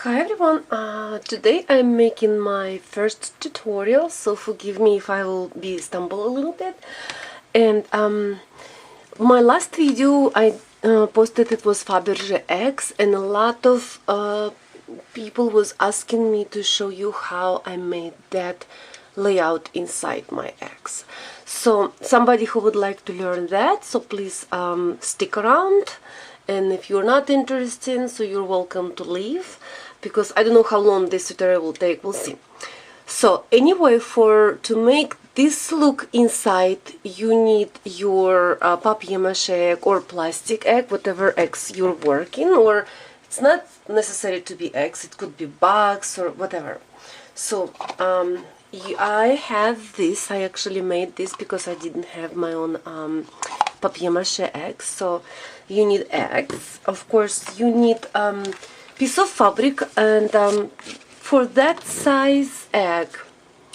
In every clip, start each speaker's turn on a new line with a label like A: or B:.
A: Hi everyone, today I'm making my first tutorial, so forgive me if I will be stumble a little bit. And my last video I posted, it was Faberge eggs, and a lot of people was asking me to show you how I made that layout inside my eggs. So somebody who would like to learn that, so please stick around. And if you're not interested, so you're welcome to leave, because I don't know how long this tutorial will take, we'll see. So anyway, to make this look inside, you need your papier-mâché egg or plastic egg, whatever eggs you're working, or it's not necessary to be eggs, it could be bugs or whatever. So I have this, I actually made this because I didn't have my own papier-mâché eggs. So you need eggs, of course you need piece of fabric, and for that size egg,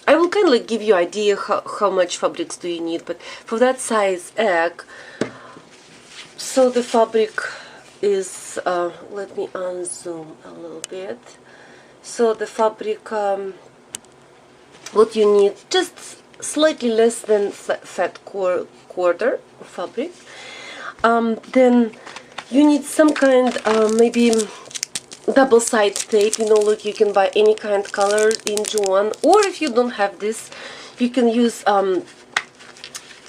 A: I will kind of give you idea how much fabrics do you need, but for that size egg, so the fabric is, let me unzoom a little bit. So the fabric, what you need, just slightly less than fat quarter of fabric. Then you need some kind, maybe double-sided tape, look, you can buy any kind color in Juan, or if you don't have this, you can use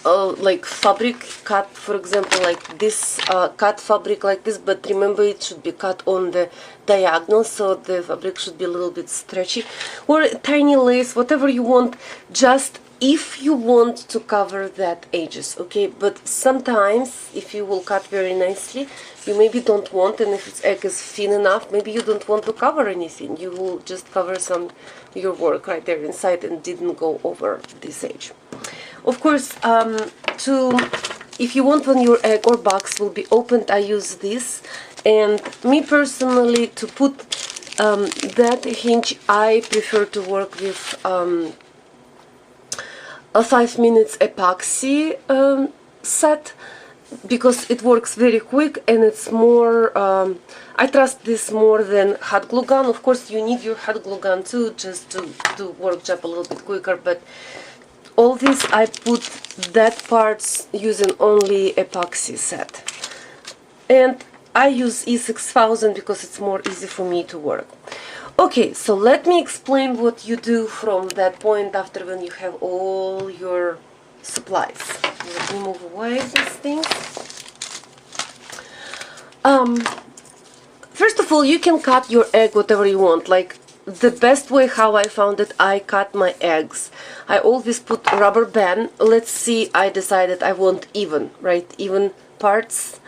A: like fabric cut, for example, like this, cut fabric like this, but remember it should be cut on the diagonal, so the fabric should be a little bit stretchy, or tiny lace, whatever you want, just if you want to cover that edges, okay? But sometimes if you will cut very nicely, you maybe don't want, and if its egg is thin enough, maybe you don't want to cover anything, you will just cover your work right there inside and didn't go over this edge. Of course, if you want when your egg or box will be opened, I use this, and me personally, to put that hinge, I prefer to work with a 5 minutes epoxy set, because it works very quick and it's more, I trust this more than hot glue gun. Of course you need your hot glue gun too, just to do work job a little bit quicker, but all this I put that parts using only epoxy set. And I use E6000 because it's more easy for me to work. Okay, so let me explain what you do from that point after when you have all your supplies. Let me move away these things. First of all, you can cut your egg whatever you want. Like the best way how I found it, I cut my eggs. I always put rubber band. Let's see, I decided I want even, right? Even parts.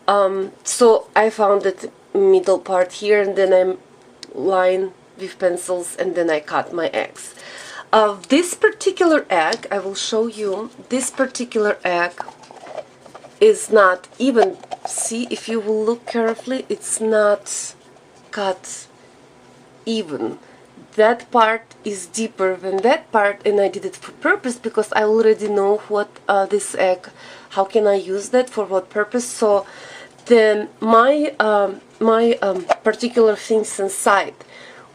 A: So I found it middle part here, and then I'm line with pencils, and then I cut my eggs. This particular egg, I will show you, this particular egg is not even, see, if you will look carefully, it's not cut even. That part is deeper than that part, and I did it for purpose because I already know what this egg, how can I use that, for what purpose. So then my particular things inside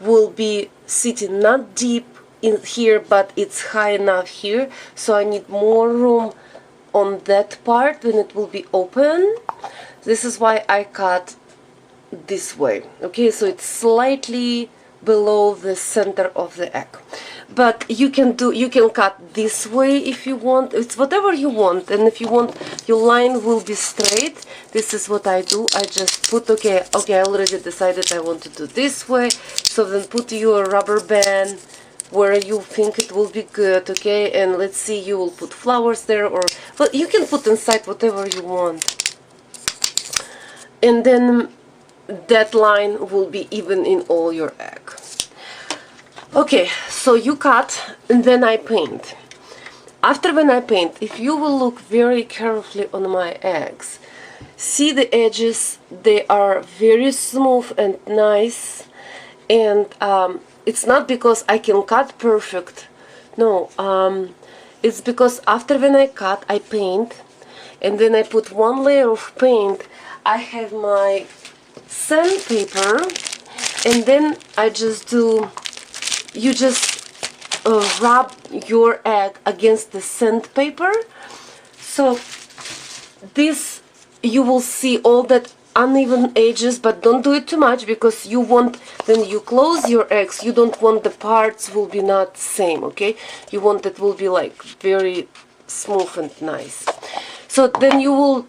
A: will be sitting not deep in here, but it's high enough here, so I need more room on that part when it will be open. This is why I cut this way, okay? So it's slightly below the center of the egg, but you can cut this way if you want. It's whatever you want, and if you want your line will be straight, this is what I do. I just put, okay, I already decided I want to do this way, so then put your rubber band where you think it will be good, okay? And let's see, you will put flowers there, or well, you can put inside whatever you want, and then that line will be even in all your egg. Okay, so you cut, and then I paint. After when I paint, if you will look very carefully on my eggs, see the edges, they are very smooth and nice, and it's not because I can cut perfect, no, it's because after when I cut, I paint, and then I put one layer of paint. I have my sandpaper, And then I just do, you just rub your egg against the sandpaper. So this, you will see all that uneven edges, but don't do it too much, because you want, when you close your eggs, you don't want the parts will be not same, okay? You want it will be like very smooth and nice. So then you will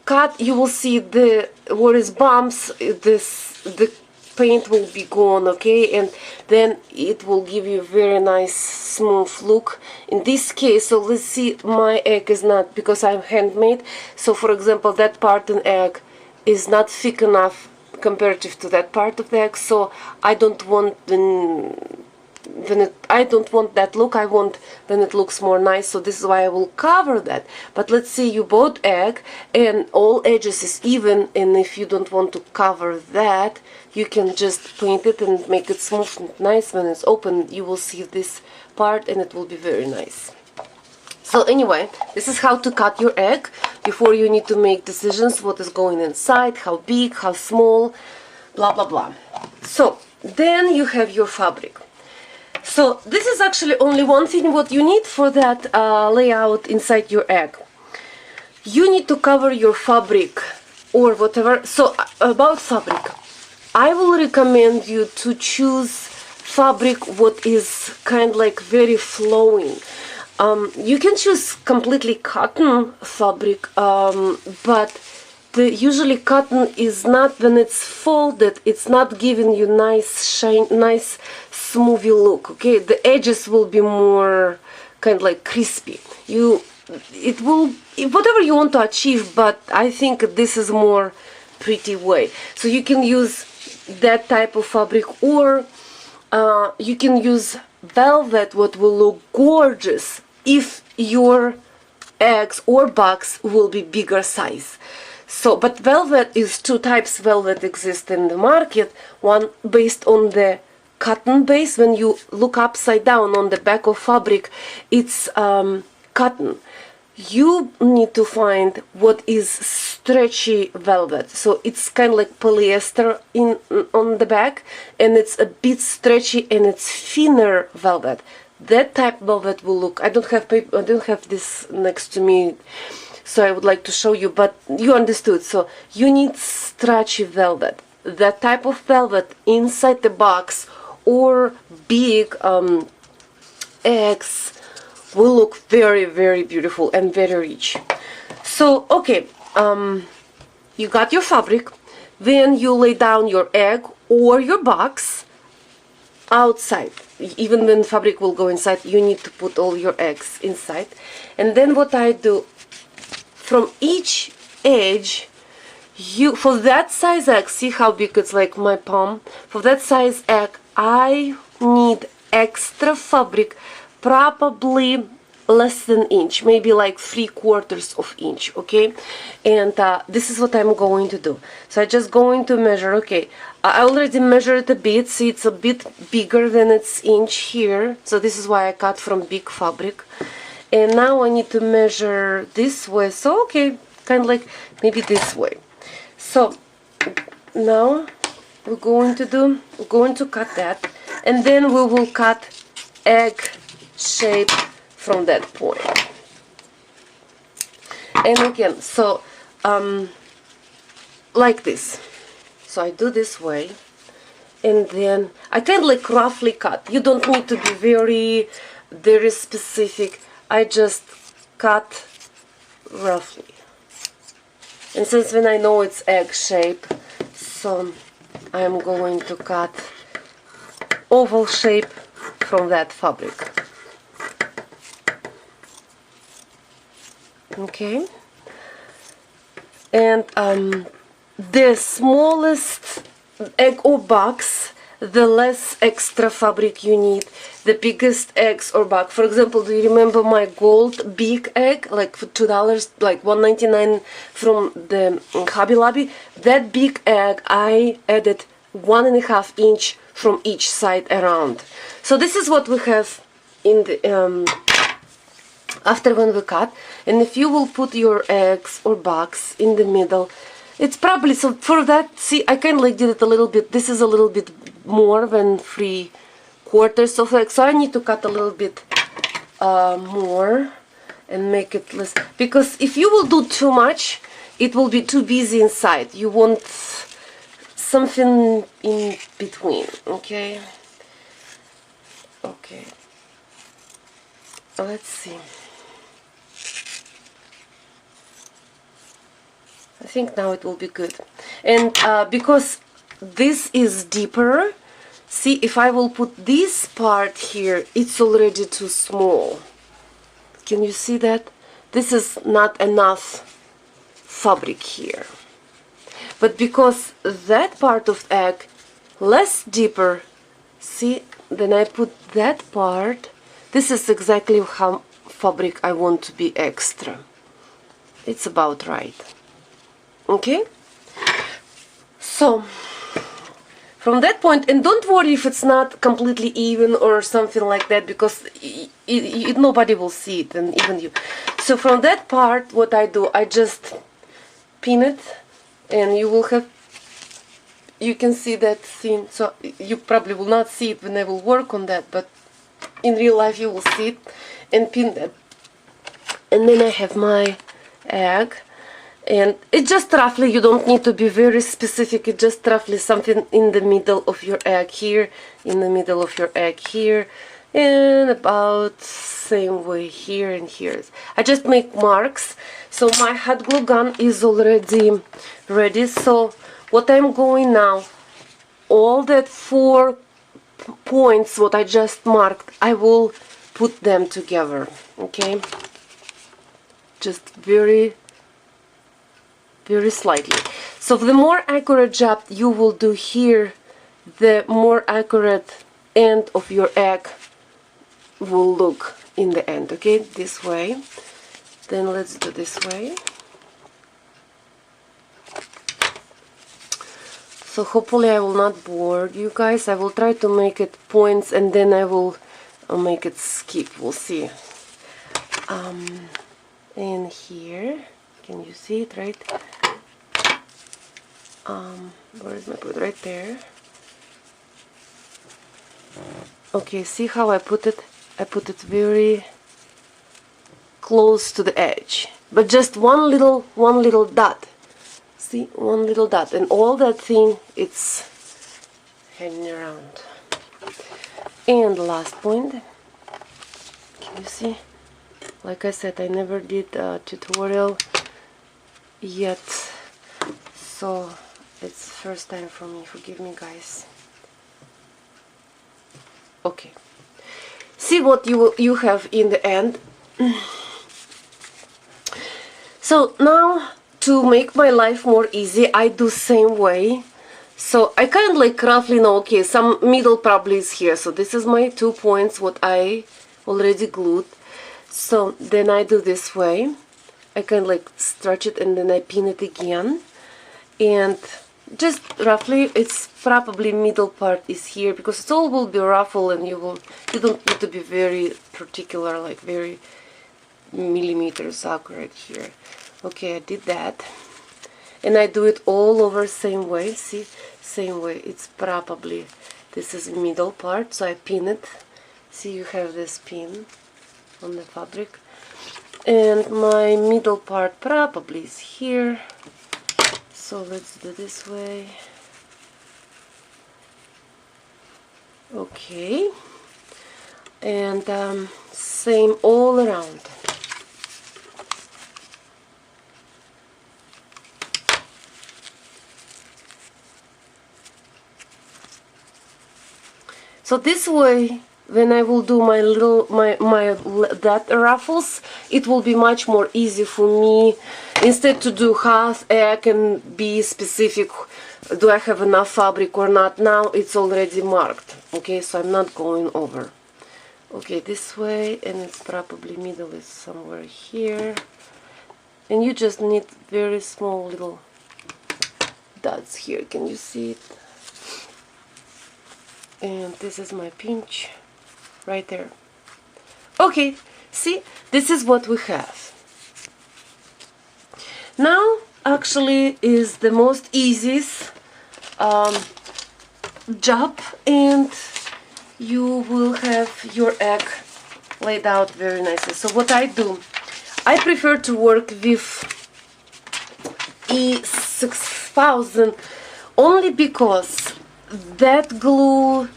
A: cut, you will see the where is bumps, the paint will be gone, okay, and then it will give you a very nice smooth look. In this case, so let's see, my egg is not, because I'm handmade, so for example that part in egg is not thick enough comparative to that part of the egg, so I don't want I don't want that look. I want when it looks more nice, so this is why I will cover that. But let's say you bought egg and all edges is even, and if you don't want to cover that, you can just paint it and make it smooth and nice. When it's open, you will see this part and it will be very nice. So anyway, this is how to cut your egg. Before, you need to make decisions what is going inside, how big, how small, blah blah blah. So then you have your fabric. So this is actually only one thing what you need for that layout inside your egg. You need to cover your fabric or whatever. So about fabric, I will recommend you to choose fabric what is kind of like very flowing. You can choose completely cotton fabric, but usually cotton is not, when it's folded, it's not giving you nice shine, nice smoothie look, okay? The edges will be more kind of like crispy. It will, whatever you want to achieve, but I think this is more pretty way. So you can use that type of fabric, or you can use velvet, what will look gorgeous if your eggs or box will be bigger size. So, but velvet is two types. Velvet exists in the market. One based on the cotton base. When you look upside down on the back of fabric, it's cotton. You need to find what is stretchy velvet. So it's kind of like polyester on the back, and it's a bit stretchy and it's thinner velvet. That type of velvet will look. I don't have paper. I don't have this next to me, so I would like to show you, but you understood. So you need stretchy velvet. That type of velvet inside the box or big eggs will look very, very beautiful and very rich. So okay, you got your fabric, then you lay down your egg or your box outside. Even when fabric will go inside, you need to put all your eggs inside. And then what I do, from each edge, for that size egg, see how big it's like my palm? For that size egg, I need extra fabric, probably less than an inch, maybe like 3/4 of inch, okay? And this is what I'm going to do. So I'm just going to measure, okay, I already measured a bit, see it's a bit bigger than its inch here, so this is why I cut from big fabric. And now I need to measure this way, so okay, kind of like maybe this way. So now we're going to cut that, and then we will cut egg shape from that point. And again, so like this. So I do this way, and then I kind of like roughly cut. You don't need to be very, very specific. I just cut roughly. And since when I know it's egg shape, so I'm going to cut oval shape from that fabric. Okay. And the smallest egg or box, the less extra fabric you need. The biggest eggs or box, for example, do you remember my gold big egg, like for $2, like $1.99 from the Hobby Lobby? That big egg, I added 1.5 inch from each side around. So this is what we have in the after when we cut. And if you will put your eggs or box in the middle, it's probably, so for that, see, I kind of like did it a little bit, this is a little bit more than 3/4 of egg, so I need to cut a little bit more and make it less, because if you will do too much, it will be too busy inside. You want something in between. Okay, let's see. I think now it will be good. And because this is deeper, see, if I will put this part here, it's already too small. Can you see that? This is not enough fabric here. But because that part of egg less deeper, see, then I put that part. This is exactly how fabric I want to be extra. It's about right. Okay, so from that point, and don't worry if it's not completely even or something like that, because nobody will see it, and even you. So from that part, what I do, I just pin it, and you will have, you can see that thing. So you probably will not see it when I will work on that, but in real life you will see it, and pin that. And then I have my egg. And it's just roughly, you don't need to be very specific, it's just roughly something in the middle of your egg here, in the middle of your egg here, and about same way here and here. I just make marks. So my hot glue gun is already ready. So what I'm going now, all that 4 points what I just marked, I will put them together. Okay, just very slightly. So the more accurate job you will do here, the more accurate end of your egg will look in the end. Okay, this way. Then let's do this way. So hopefully I will not bore you guys. I will try to make it points, and then I'll make it skip. We'll see. And here, can you see it, right? Where is my put? Right there. Okay, see how I put it? I put it very close to the edge, but just one little dot. See, one little dot, and all that thing, it's hanging around. And the last point, can you see? Like I said, I never did a tutorial yet, so it's first time for me. Forgive me, guys. Okay, see what you have in the end. So now, to make my life more easy, I do same way. So I kind of like roughly know, okay, some middle probably is here. So this is my 2 points what I already glued. So then I do this way. I kind of like stretch it, and then I pin it again. And just roughly, it's probably middle part is here, because it all will be ruffled, and you don't need to be very particular, like very millimeters accurate here. Okay, I did that, and I do it all over same way. See, same way. It's probably, this is middle part, so I pin it. See, you have this pin on the fabric, and my middle part probably is here. So let's do this way. Okay, and same all around. So this way, when I will do my that ruffles, it will be much more easy for me. Instead to do half egg and be specific, do I have enough fabric or not? Now it's already marked. Okay, so I'm not going over. Okay, this way, and it's probably middle is somewhere here. And you just need very small little dots here. Can you see it? And this is my pinch right there. Okay, see, this is what we have. Now actually is the most easiest job and you will have your egg laid out very nicely. So what I do, I prefer to work with E6000 only because that glue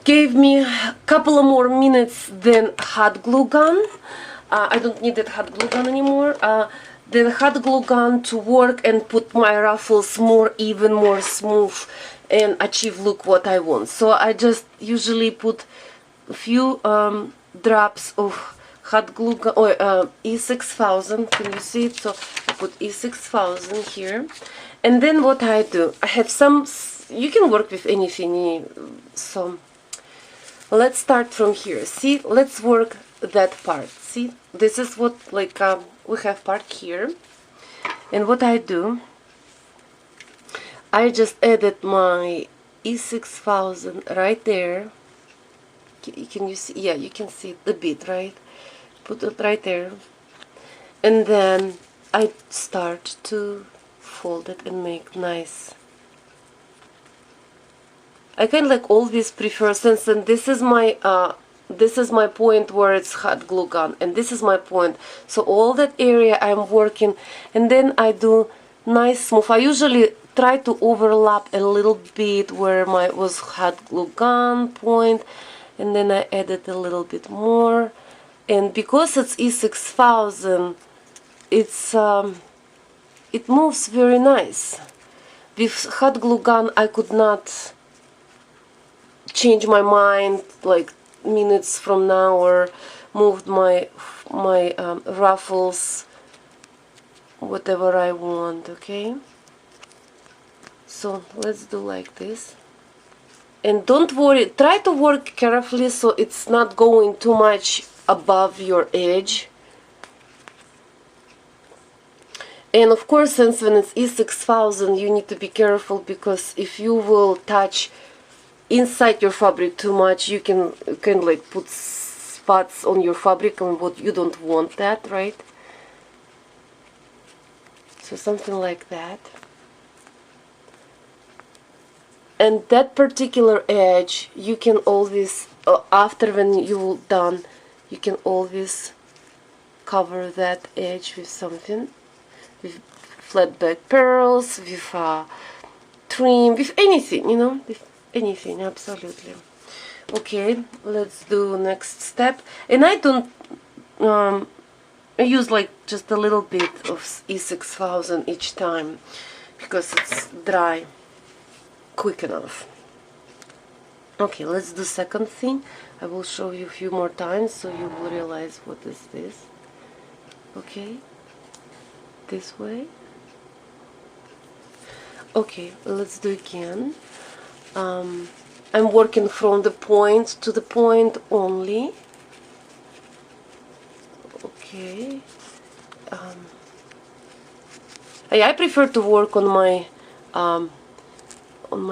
A: gave me a couple of more minutes than hot glue gun. I don't need that hot glue gun anymore. The hot glue gun to work and put my ruffles more even, more smooth, and achieve look what I want. So I just usually put a few drops of hot glue gun, or E6000. Can you see it? So I put E6000 here, and then what I do, I have some. You can work with anything. So let's start from here. See, let's work that part. See, this is what, like, we have part here, and what I do, I just added my E6000 right there. Can you see? Yeah, you can see it a bit, right? Put it right there, and then I start to fold it and make nice. I kind of like always prefer, since this is my point where it's hot glue gun, and this is my point. So all that area I'm working, and then I do nice smooth. I usually try to overlap a little bit where my was hot glue gun point, and then I added a little bit more. And because it's E6000, it's it moves very nice. With hot glue gun, I could not change my mind like minutes from now, or moved my ruffles whatever I want. Okay, so let's do like this, and don't worry, try to work carefully so it's not going too much above your edge. And of course, since when it's E6000, you need to be careful, because if you will touch inside your fabric too much, you can like put spots on your fabric, and what you don't want that, right? So something like that. And that particular edge, you can always, after when you're done, you can always cover that edge with something, with flat back pearls, with trim, with anything, you know, with anything, absolutely. Okay, let's do next step. And I don't I use like just a little bit of E6000 each time, because it's dry quick enough. Okay, let's do second thing. I will show you a few more times so you will realize what is this. Okay, this way. Okay, let's do again. I'm working from the point to the point only. Okay. I prefer to work on my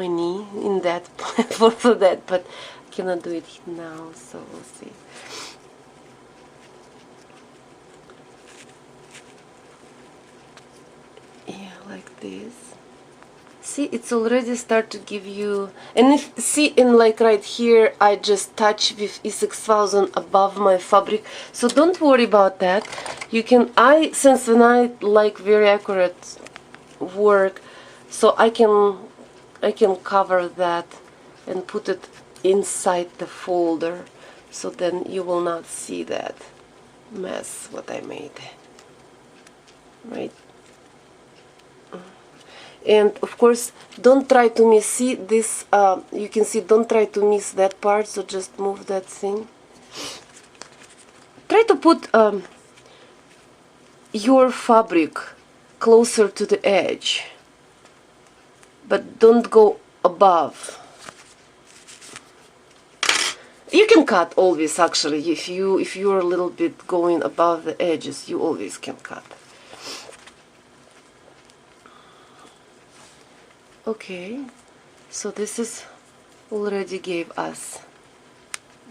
A: knee in that for that, but I cannot do it now, so we'll see. Yeah, like this. See, it's already start to give you, and if see, in like right here, I just touch with E6000 above my fabric, so don't worry about that. You can, since when I like very accurate work, so I can cover that and put it inside the folder, so then you will not see that mess what I made, right? And of course, don't try to miss, see this, you can see, don't try to miss that part, so just move that thing. Try to put your fabric closer to the edge, but don't go above. You can cut always, actually, if you're a little bit going above the edges, you always can cut. Okay, so this is already gave us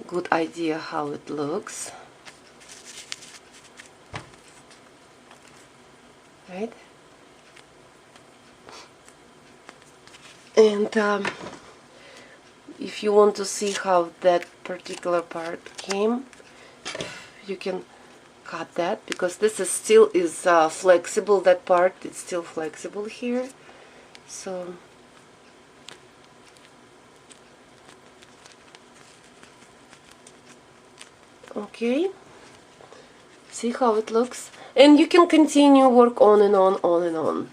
A: good idea how it looks, right? And if you want to see how that particular part came, you can cut that, because this is still flexible. That part, it's still flexible here. So okay, see how it looks, and you can continue work on and on and on.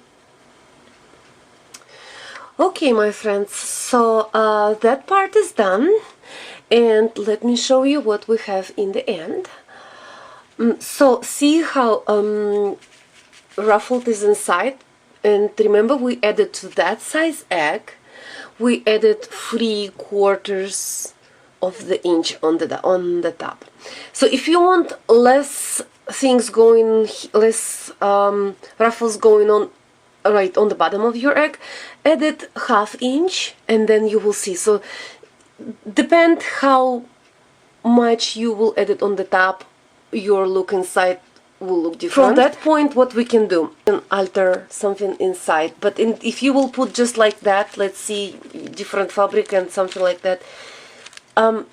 A: Okay, my friends, so that part is done, and let me show you what we have in the end. So see how ruffled is inside, and remember we added to that size egg, we added 3/4 of the inch on the top. So if you want less things going, less ruffles going on right on the bottom of your egg, add it 1/2 inch, and then you will see. So depend how much you will add it on the top, your look inside will look different. From that point, what we can do, we can alter something inside. But if you will put just like that, let's see, different fabric and something like that,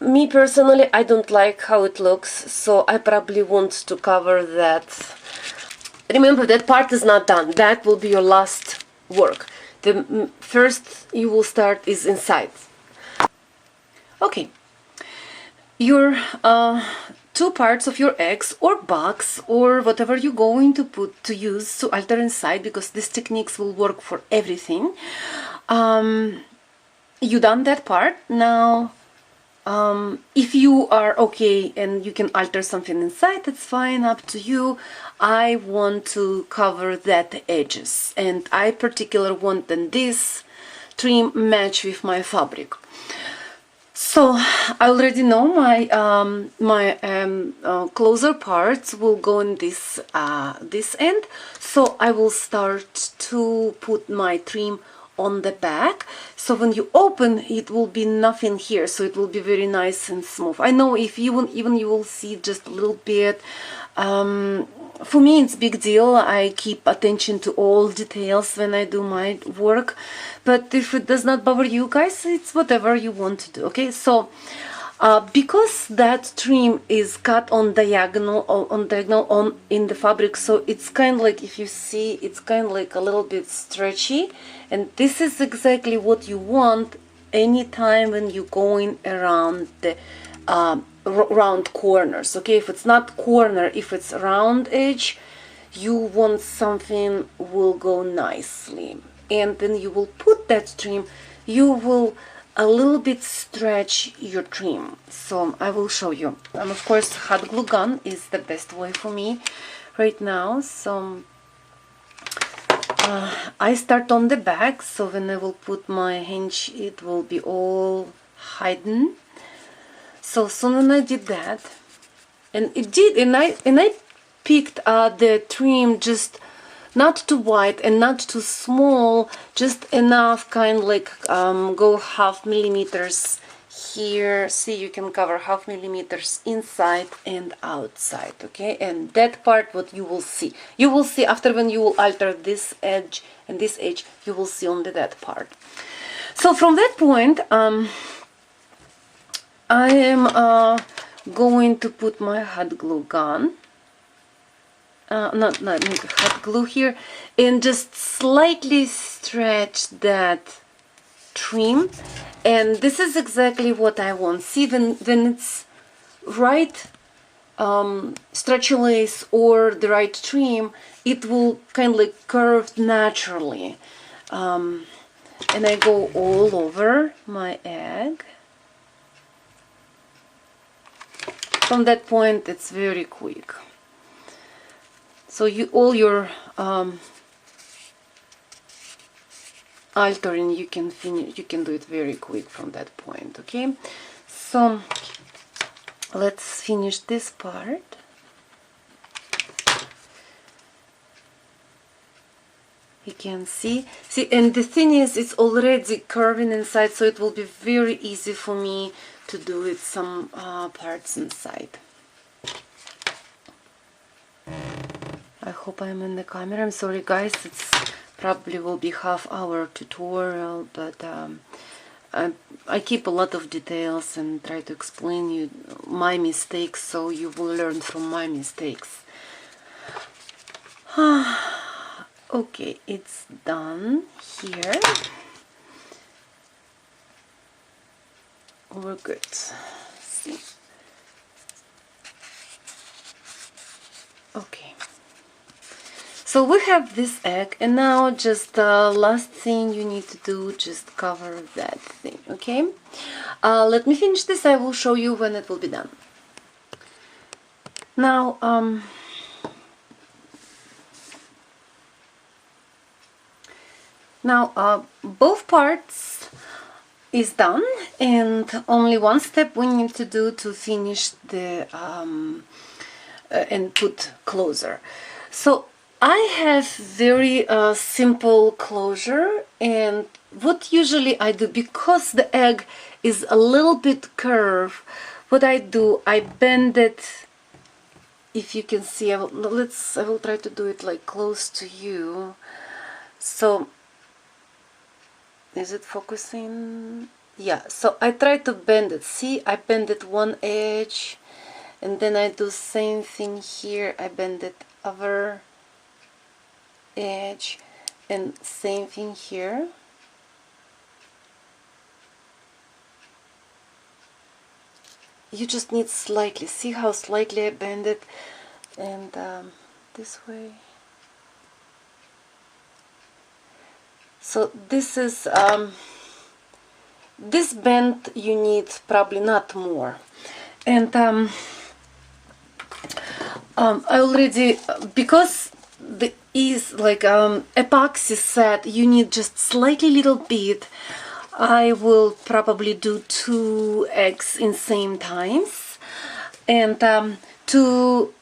A: me personally, I don't like how it looks, so I probably want to cover that. Remember, that part is not done. That will be your last work. The first you will start is inside. Okay, your 2 parts of your eggs or box or whatever you're going to use to alter inside, because these techniques will work for everything. You done that part. Now if you are okay and you can alter something inside, it's fine, up to you. I want to cover that edges, and I particularly want then this trim match with my fabric. So I already know my closer parts will go in this end, so I will start to put my trim on the back, so when you open it will be nothing here, so it will be very nice and smooth. I know if you even you will see just a little bit. For me it's big deal. I keep attention to all details when I do my work, but if it does not bother you guys, it's whatever you want to do. Okay, so because that trim is cut on diagonal in the fabric, so it's kind of like, if you see, it's kind of like a little bit stretchy, and this is exactly what you want anytime when you're going around the round corners. Okay, if it's not corner, if it's round edge, you want something will go nicely, and then you will put that trim, you will a little bit stretch your trim. So I will show you, and of course hot glue gun is the best way for me right now. So I start on the back, so when I will put my hinge it will be all hidden. So soon as I did that, and it did, and I picked the trim just not too wide and not too small, just enough, kind of like go 0.5 millimeters here. See, you can cover 0.5 millimeters inside and outside. Okay, and that part what you will see after, when you will alter this edge and this edge, you will see only that part. So from that point I am going to put my hot glue gun, not hot glue here, and just slightly stretch that trim. And this is exactly what I want. See, when it's right stretchy lace or the right trim, it will kind of like curve naturally. And I go all over my egg. From that point it's very quick. So all your altering, you can do it very quick from that point. Okay, so let's finish this part. You can see, and the thing is, it's already curving inside, so it will be very easy for me to do it some parts inside. I hope I'm in the camera. I'm sorry guys, it's probably will be half-hour tutorial, but I keep a lot of details and try to explain you my mistakes, so you will learn from my mistakes. Okay, it's done here. We're good. See. Okay. So we have this egg, and now just the last thing you need to do, just cover that thing, okay? Let me finish this. I will show you when it will be done. Now, both parts is done, and only one step we need to do to finish the and put closure. So I have very simple closure, and what usually I do, because the egg is a little bit curved, what I do, I bend it. If you can see, I will try to do it like close to you. So is it focusing? Yeah, so I try to bend it. See, I bend it one edge, and then I do same thing here. I bend it other edge, and same thing here. You just need slightly. See how slightly I bend it, and this way. So this is this bend you need probably not more, and I already, because the is like epoxy set, you need just slightly little bit. I will probably do 2 eggs in same times, and to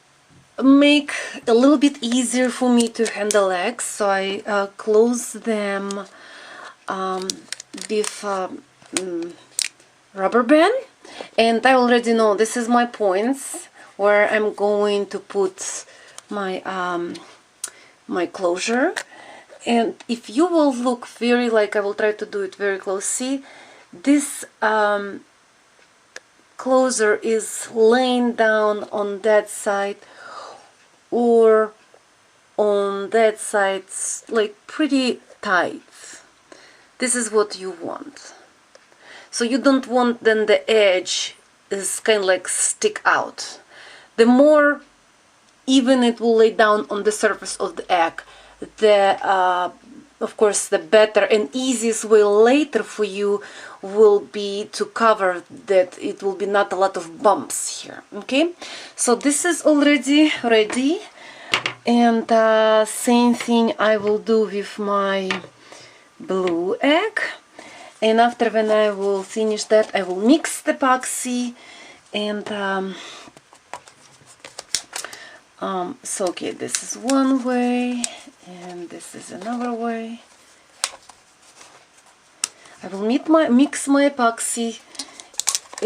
A: make a little bit easier for me to handle eggs, so I close them with rubber band, and I already know this is my points where I'm going to put my my closure. And if you will look very, like, I will try to do it very close, see this closure is laying down on that side or on that side, like pretty tight. This is what you want. So you don't want then the edge is kind of like stick out. The more even it will lay down on the surface of the egg, the of course the better and easiest way later for you will be to cover that. It will be not a lot of bumps here. Okay, so this is already ready, and same thing I will do with my blue egg. And after, when I will finish that, I will mix the epoxy, and so okay, this is one way and this is another way. I will mix my epoxy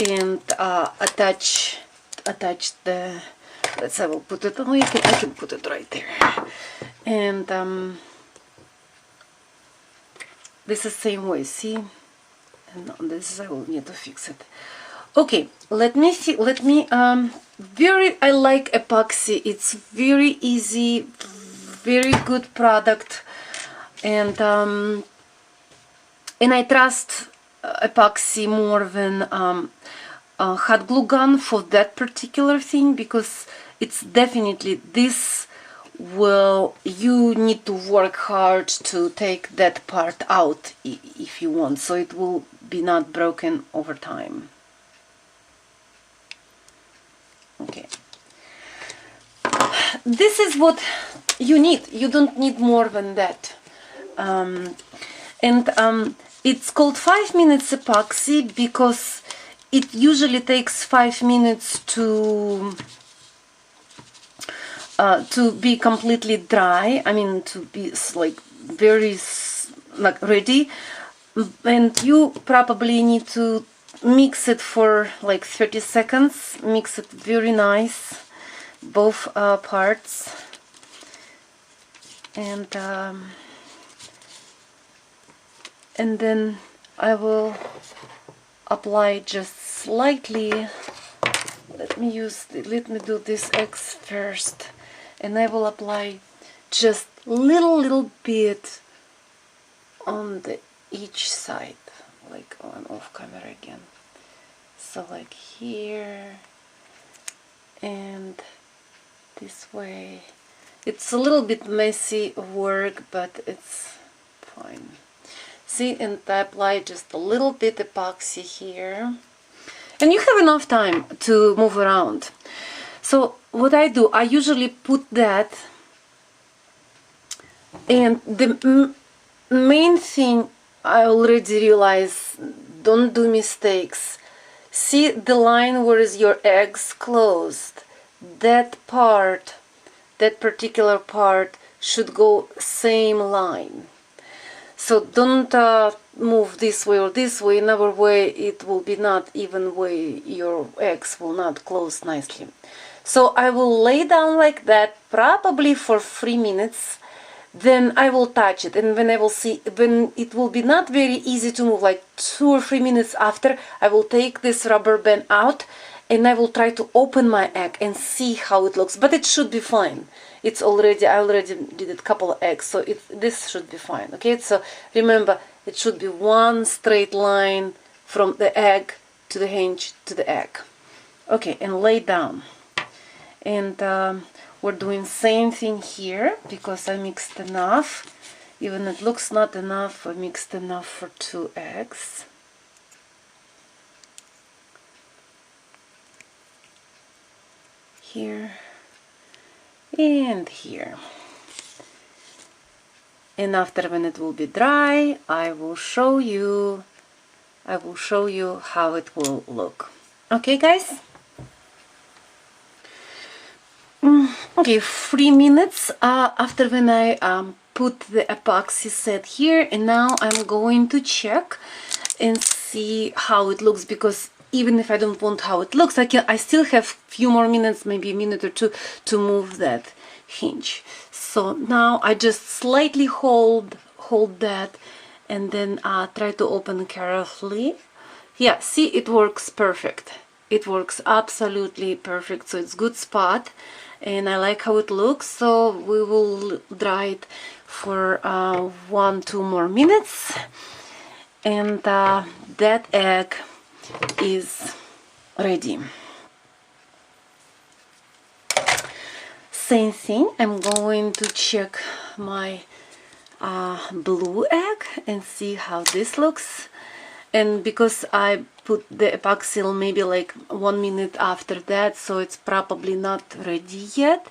A: and attach the, I will put it, oh, I can put it right there. And this is the same way, see, and on this I will need to fix it. Okay, let me see, I like epoxy. It's very easy, very good product, and I trust epoxy more than hot glue gun for that particular thing, because it's definitely, this will, you need to work hard to take that part out if you want, so it will be not broken over time. Okay, this is what you need. You don't need more than that. It's called 5 minutes epoxy because it usually takes 5 minutes to be completely dry. I mean, to be like very like ready, and you probably need to mix it for like 30 seconds. Mix it very nice, both parts, and then I will apply just slightly. Let me do this eggs first, and I will apply just little bit on the each side, like on off camera again. So like here and this way. It's a little bit messy work, but it's fine. See, and I apply just a little bit epoxy here. And you have enough time to move around. So what I do, I usually put that, and the main thing I already realize, don't do mistakes. See the line where is your eggs closed? That part, that particular part should go same line. So don't move this way or this way. Another way, it will be not even way. Your eggs will not close nicely. So I will lay down like that, probably for 3 minutes. Then I will touch it, and when I will see, when it will be not very easy to move, like 2 or 3 minutes after, I will take this rubber band out, and I will try to open my egg and see how it looks. But it should be fine. It's already, I already did a couple of eggs, so this should be fine. Okay, so remember, it should be one straight line from the egg to the hinge to the egg. Okay, and lay down. And we're doing same thing here, because I mixed enough. Even it looks not enough, I mixed enough for 2 eggs. Here and here. And after, when it will be dry, I will show you how it will look. Okay, guys? Okay, 3 minutes after when I put the epoxy set here, and now I'm going to check and see how it looks, because even if I don't want how it looks, I still have few more minutes, maybe a minute or two, to move that hinge. So now I just slightly hold that, and then try to open carefully. Yeah, see, it works perfect. It works absolutely perfect. So it's good spot, and I like how it looks. So we will dry it for 1-2 more minutes, and that egg is ready. Same thing, I'm going to check my blue egg and see how this looks. And because I put the epoxy maybe like 1 minute after that, so it's probably not ready yet,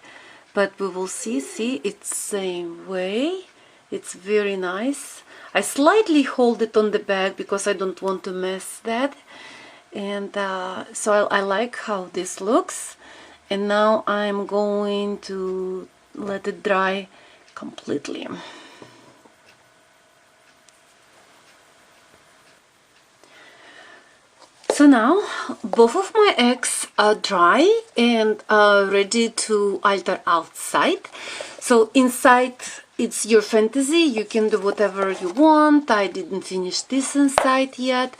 A: but we will see. See, it's same way. It's very nice. I slightly hold it on the back because I don't want to mess that. And so I like how this looks. And now I'm going to let it dry completely. So now both of my eggs are dry and are ready to alter outside. So inside, it's your fantasy. You can do whatever you want. I didn't finish this inside yet.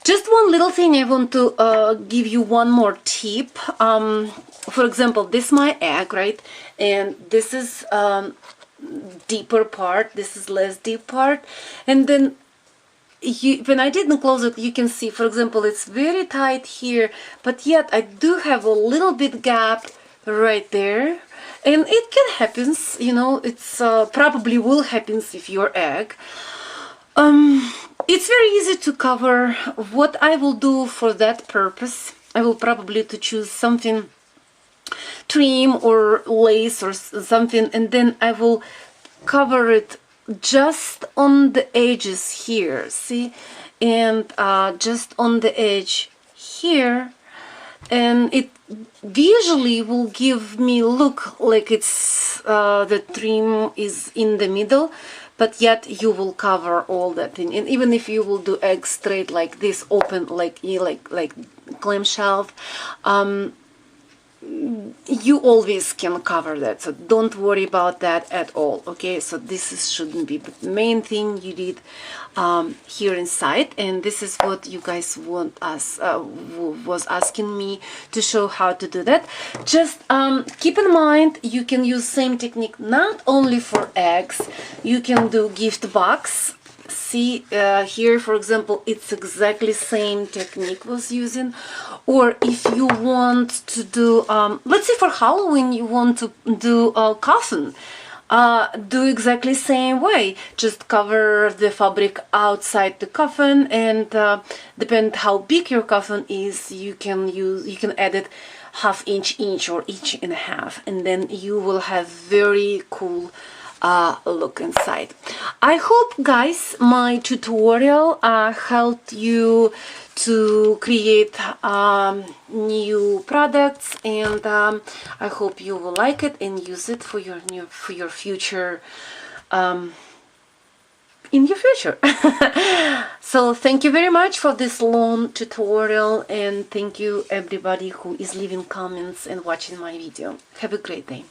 A: Just one little thing, I want to give you one more tip. For example, this is my egg, right? And this is deeper part, this is less deep part. And then when I didn't close it, you can see, for example, it's very tight here, but yet I do have a little bit gap right there. And it can happen, you know, it's probably will happen if your egg. It's very easy to cover. What I will do for that purpose, I will probably to choose something, trim or lace or something, and then I will cover it just on the edges here, see, and just on the edge here, and it visually will give me look like it's the trim is in the middle, but yet you will cover all that thing. And even if you will do egg straight like this, open like clamshell,
B: you always can cover that, so don't worry about that at all. Okay, so shouldn't be, but the main thing you did here inside, and this is what you guys want us was asking me to show how to do that. Just keep in mind, you can use same technique not only for eggs, you can do gift box. See here, for example, it's exactly same technique was using. Or if you want to do, let's say for Halloween, you want to do a coffin, do exactly same way. Just cover the fabric outside the coffin, and depend how big your coffin is, you can add it half-inch or inch and a half, and then you will have very cool look inside. I hope, guys, my tutorial helped you to create new products, and I hope you will like it and use it for your future in your future. So thank you very much for this long tutorial, and thank you everybody who is leaving comments and watching my video. Have a great day.